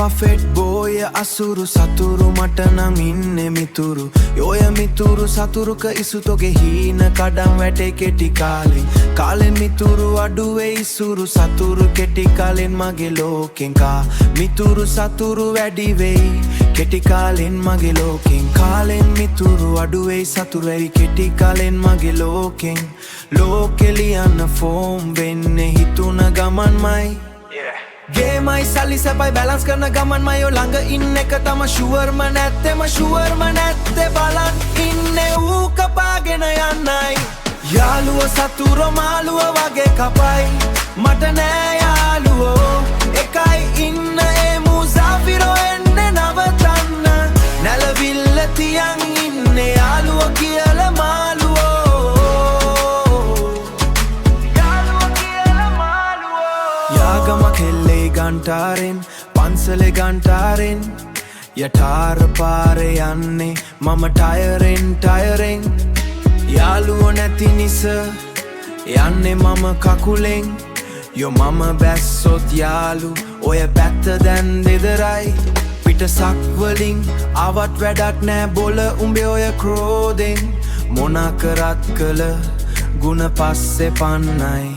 Perfect boy asuru saturu mata nang inne mituru Yoya mituru saturuka isutoge hina kadam වැටේ කෙටි කාලෙන් කාලෙන් මිතුරු අඩුවේ ඉසුරු සතුරු කෙටි කාලෙන් මගේ ලෝකෙන් කා මිතුරු සතුරු වැඩි වෙයි කෙටි කාලෙන් මගේ ලෝකෙන් කාලෙන් මිතුරු අඩුවේ සතුරුයි කෙටි කාලෙන් මගේ ලෝකෙන් ලෝකෙ ලියන්න ෆෝම් වෙන්නේ හිතුන ගමන්මයි ගේමයි සල්ලි සැපයි බැලන්ස් කරන ගමන්මයි ඔය ළඟ ඉන්න එක තම ෂුවර්ම නැත්තේ බලන් ඉන්නේ ඌ කපාගෙන යන්නයි යාළුවෝ සතුරෝ මාළුවෝ වගේ කපයි මට නෑ යාළුවෝ එකයි ඉන්න ඒ මුසාෆිරෝ එන්නේ නවතන්න නැලවිල්ල තියන් ඉන්නේ යාළුවෝ කියලා මාළුවෝ යාගම කෙල්ලේ ගන්ටාරෙන් පන්සලේ ගන්ටාරෙන් යටාර පාරේ යන්නේ මම ටයරෙන් යාළුවෝ නැති නිස යන්නේ මම කකුලෙන් යෝ මම බැස්සොත් යාළු ඔය පැත්ත දැන් දෙදරයි පිටසක් වලින් ආවත් වැඩක් නෑ බොල උඹේ ඔය ක්‍රෝධෙන් මොනා කරත් කළ ගුණ පස්සේ පන්නයි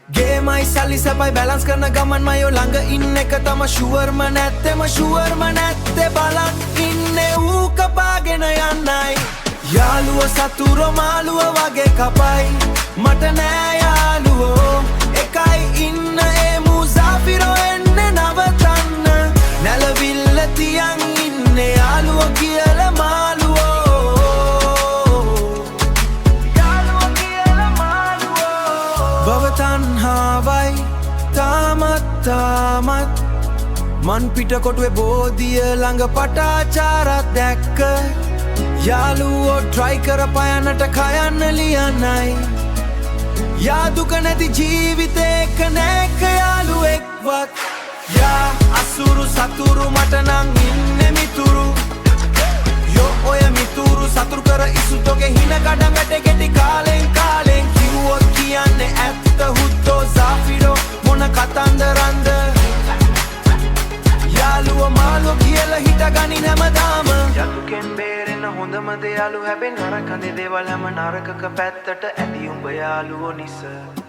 ගේමයි සල්ලි සැපයි බැලන්ස් කරන ගමන්මයි ඔය ළඟ ඉන්න එක තම ෂුවර්ම නැත්තේ බලන් ඉන්නේ ඌ කපාගෙන යන්නයි යාළුවෝ සතුරෝ මාළුවෝ වගේ කපයි මට නෑ යාළුවෝ එකයි ඉන්න ඒ මුසාෆිරෝ එන්නේ නවතන්න නැලවිල්ල තියන් ඉන්නේ යාළුවෝ කියලා මාළුවෝ භව තණ්හාවයි තාමත් මන් පිටකොටුවේ බෝධිය ළඟ පටාචාරත් දැක්ක යාළුවෝ ට්‍රයි කරපයන්නට කයන්න ලියන්නයි යාදුක නැති ජීවිතේක නෑක යාළුවෙක්වත් යා අසුරු සතුරු මට නං ඉන්නේ මිතුරු යෝ ඔය මිතුරු සතුරු කර ඉසුතෝගේ හින කඩම් වැටේ කෙටි කාලෙන් කිව්වොත් කියන්නේ ඇත්ත හුද්දෝ සාෆිරෝ මොන කතන්දරන්ද යාළුවෝ මාළුවෝ කියලා හිටගනින් හැමදාම යතුකෙන් බේරෙන්න හොඳම දේ යාළු හැබෙන් නරක දේවල් හැම නරකක පැත්තට ඇති උඹ යාළුවෝ නිසා